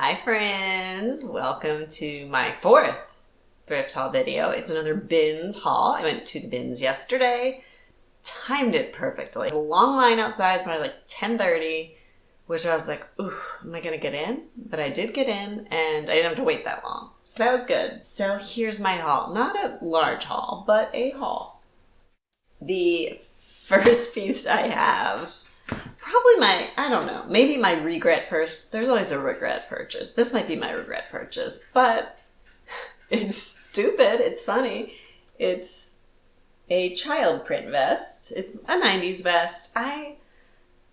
Hi friends, welcome to my fourth thrift haul video. It's another bins haul. I went to the bins yesterday, timed it perfectly. A long line outside, it's like 10:30, which I was like, ooh, am I gonna get in? But I did get in and I didn't have to wait that long. So that was good. So here's my haul. Not a large haul, but a haul. The first piece I have, probably maybe my regret purchase. There's always a regret purchase. This might be my regret purchase, but it's stupid. It's funny. It's a child print vest. It's a 90s vest. I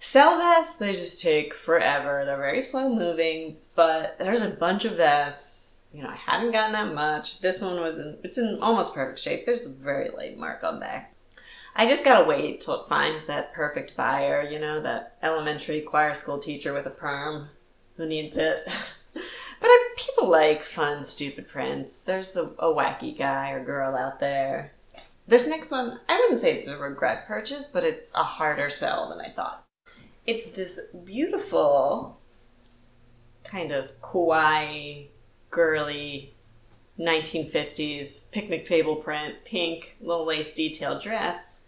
sell vests. They just take forever. They're very slow moving, but there's a bunch of vests. I hadn't gotten that much. This one it's in almost perfect shape. There's a very light mark on back. I just gotta wait till it finds that perfect buyer, that elementary choir school teacher with a perm who needs it. But people like fun, stupid prints. There's a wacky guy or girl out there. This next one, I wouldn't say it's a regret purchase, but it's a harder sell than I thought. It's this beautiful kind of kawaii, girly 1950s picnic table print, pink, little lace detail dress.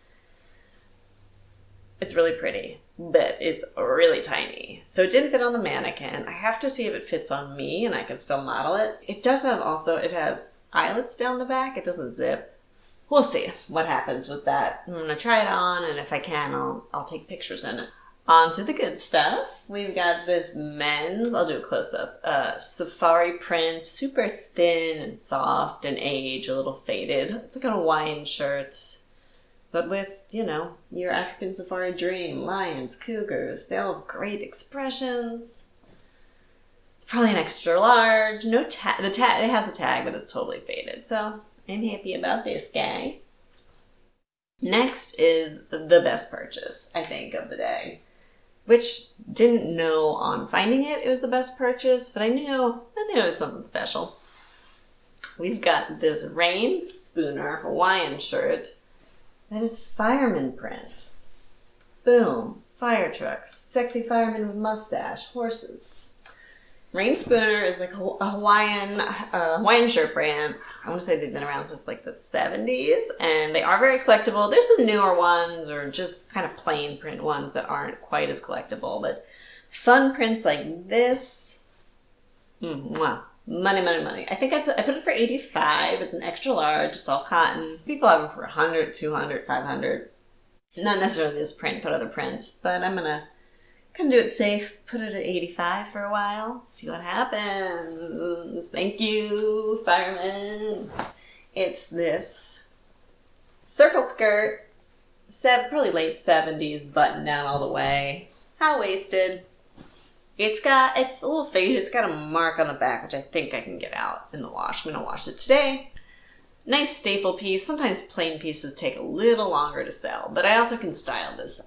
It's really pretty, but it's really tiny. So it didn't fit on the mannequin. I have to see if it fits on me and I can still model it. It has eyelets down the back. It doesn't zip. We'll see what happens with that. I'm going to try it on, and if I can, I'll take pictures in it. On to the good stuff. We've got this men's, I'll do a close-up, safari print, super thin and soft and a little faded. It's like a Hawaiian shirt. But with, your African safari dream, lions, cougars, they all have great expressions. It's probably an extra large. No tag. It has a tag, but it's totally faded. So I'm happy about this guy. Next is the best purchase, I think, of the day, which didn't know on finding it was the best purchase, but I knew it was something special. We've got this rain spooner Hawaiian shirt. That is fireman print. Boom. Fire trucks. Sexy fireman with mustache. Horses. Rain Spooner is like a Hawaiian shirt brand. I want to say they've been around since like the 70s, and they are very collectible. There's some newer ones or just kind of plain print ones that aren't quite as collectible, but fun prints like this. Mwah. Money. I think I put it for $85. It's an extra large. It's all cotton. People have them for $100, $200, $500. Not necessarily this print, but other prints. But I'm gonna do it safe. Put it at $85 for a while. See what happens. Thank you, fireman. It's this circle skirt, probably late 70s, button down all the way, high-waisted. It's a little faded. It's got a mark on the back, which I think I can get out in the wash. I'm going to wash it today. Nice staple piece. Sometimes plain pieces take a little longer to sell, but I also can style this.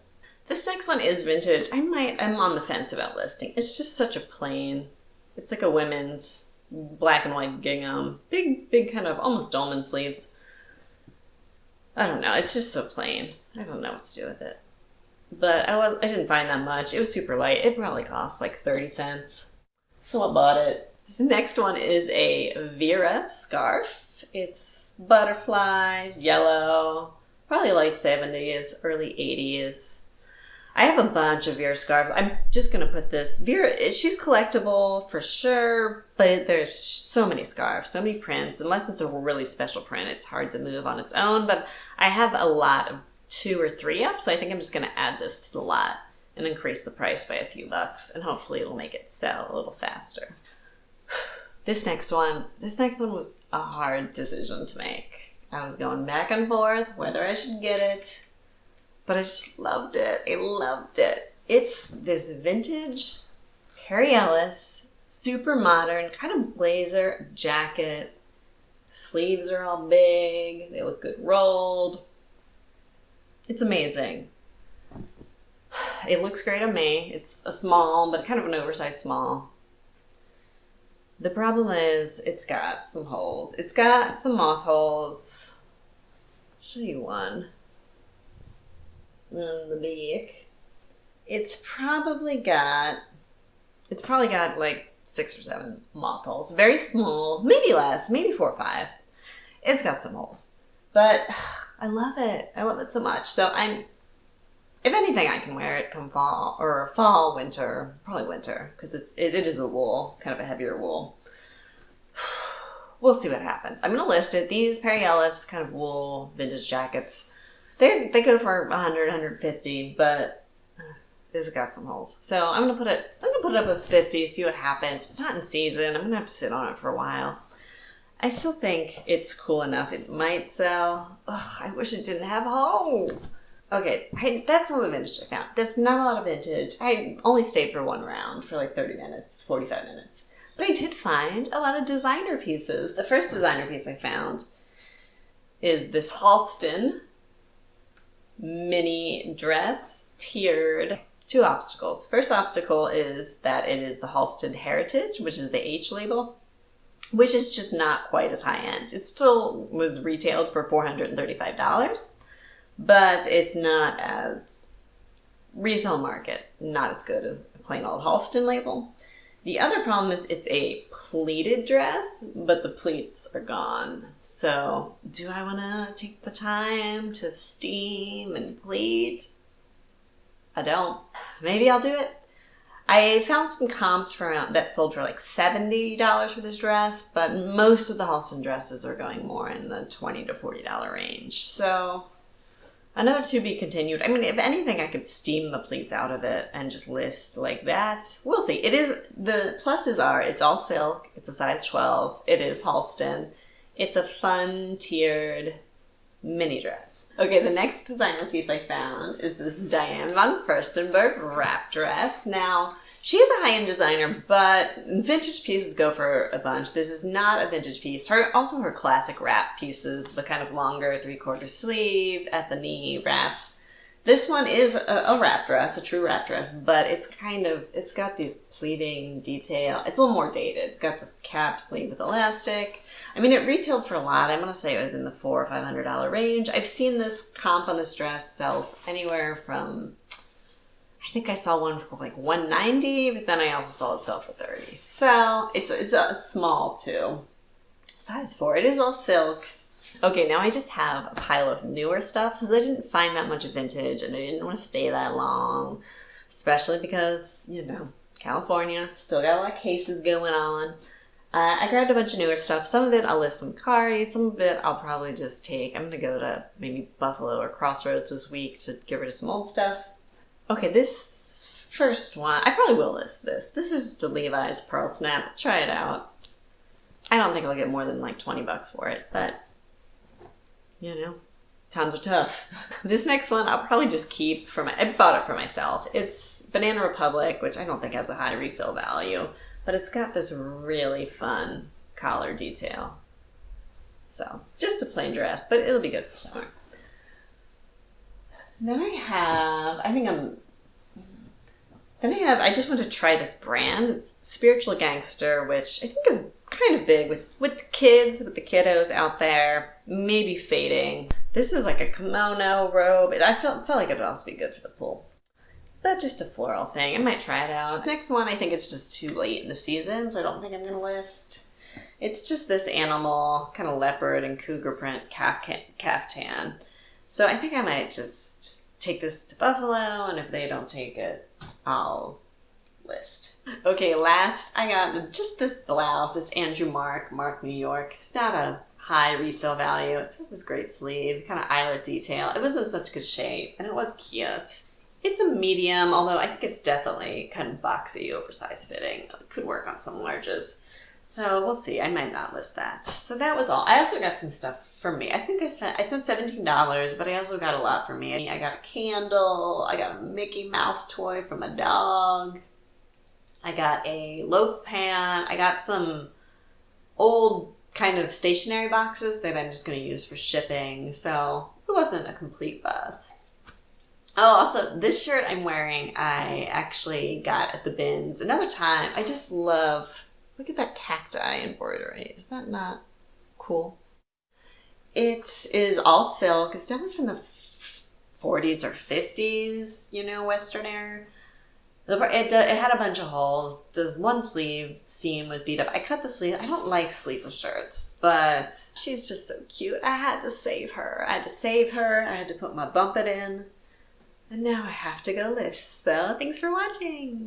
This next one is vintage. I'm on the fence about listing. It's just such a plain. It's like a women's black and white gingham. Big kind of almost dolman sleeves. I don't know. It's just so plain. I don't know what to do with it. But I didn't find that much. It was super light. It probably cost like 30 cents. So I bought it. This next one is a Vera scarf. It's butterflies, yellow, probably late 70s, early 80s. I have a bunch of Vera scarves. I'm just going to put this. Vera, she's collectible for sure, but there's so many scarves, so many prints. Unless it's a really special print, it's hard to move on its own. But I have a lot of 2 or 3 up, so I think I'm just going to add this to the lot and increase the price by a few bucks, and hopefully it'll make it sell a little faster. This next one was a hard decision to make. I was going back and forth whether I should get it, but I just loved it. I loved it. It's this vintage Harry Ellis, super modern, kind of blazer, jacket. Sleeves are all big. They look good rolled. It's amazing. It looks great on me. It's a small, but kind of an oversized small. The problem is it's got some holes. It's got some moth holes. I'll show you one. On the back. It's probably got like 6 or 7 moth holes. Very small, maybe less, maybe 4 or 5. It's got some holes. But I love it. I love it so much. So if anything, I can wear it come fall, winter, probably winter, because it is a wool, kind of a heavier wool. We'll see what happens. I'm going to list it. These Perry Ellis kind of wool vintage jackets, they go for 100, 150, but it's got some holes. So I'm going to put it up as 50, see what happens. It's not in season. I'm going to have to sit on it for a while. I still think it's cool enough. It might sell. Ugh, I wish it didn't have holes. Okay, that's all the vintage I found. That's not a lot of vintage. I only stayed for one round for like 30 minutes, 45 minutes. But I did find a lot of designer pieces. The first designer piece I found is this Halston mini dress, tiered. 2 obstacles. First obstacle is that it is the Halston Heritage, which is the H label, which is just not quite as high end. It still was retailed for $435, but it's not as resale market, not as good as a plain old Halston label. The other problem is it's a pleated dress, but the pleats are gone. So do I want to take the time to steam and pleat? I don't. Maybe I'll do it. I found some comps that sold for like $70 for this dress, but most of the Halston dresses are going more in the $20 to $40 range. So another to be continued. I mean, if anything, I could steam the pleats out of it and just list like that. We'll see. The pluses are it's all silk. It's a size 12. It is Halston. It's a fun tiered mini dress. Okay, the next designer piece I found is this Dianne Von Furstenberg wrap dress. Now, she is a high-end designer, but vintage pieces go for a bunch. This is not a vintage piece. Her classic wrap pieces, the kind of longer 3/4 sleeve at the knee wrap. This one is a wrap dress, a true wrap dress, but it's got these pleating detail. It's a little more dated. It's got this cap sleeve with elastic. I mean, it retailed for a lot. I'm going to say it was in the $400 or $500 range. I've seen this comp on this dress sell anywhere from, I think I saw one for like $190, but then I also saw it sell for $30. So it's a small too. Size 4. It is all silk. Okay, now I just have a pile of newer stuff since I didn't find that much vintage and I didn't want to stay that long, especially because, California, still got a lot of cases going on. I grabbed a bunch of newer stuff. Some of it I'll list on the card. Some of it I'll probably just take. I'm going to go to maybe Buffalo or Crossroads this week to get rid of some old stuff. Okay, this first one, I probably will list this. This is just a Levi's Pearl Snap. Try it out. I don't think I'll get more than like $20 for it, but times are tough. This next one I'll probably just keep I bought it for myself. It's Banana Republic, which I don't think has a high resale value, but it's got this really fun collar detail. So just a plain dress, but it'll be good for summer. Then I just want to try this brand. It's Spiritual Gangster, which I think is kind of big with the kids, with the kiddos out there, maybe fading. This is like a kimono robe. I felt like it would also be good for the pool. But just a floral thing. I might try it out. Next one, I think it's just too late in the season, so I don't think I'm going to list. It's just this animal, kind of leopard and cougar print caftan. So I think I might just take this to Buffalo, and if they don't take it, I'll list. Okay, last I got just this blouse, this Andrew Mark New York. It's not a high resale value. It's got this great sleeve, kind of eyelet detail. It was in such good shape, and it was cute. It's a medium, although I think it's definitely kind of boxy, oversized fitting. It could work on some larges. So we'll see. I might not list that. So that was all. I also got some stuff for me. I think I spent $17, but I also got a lot for me. I got a candle. I got a Mickey Mouse toy from a dog. I got a loaf pan. I got some old kind of stationery boxes that I'm just going to use for shipping. So it wasn't a complete bust. Oh, also, this shirt I'm wearing, I actually got at the bins another time. I just love, look at that cacti embroidery. Is that not cool? It is all silk. It's definitely from the 40s or 50s, Western era. It had a bunch of holes. There's one sleeve seam was beat up. I cut the sleeve. I don't like sleeveless shirts, but she's just so cute. I had to save her. I had to put my bump it in. And now I have to go list. So thanks for watching.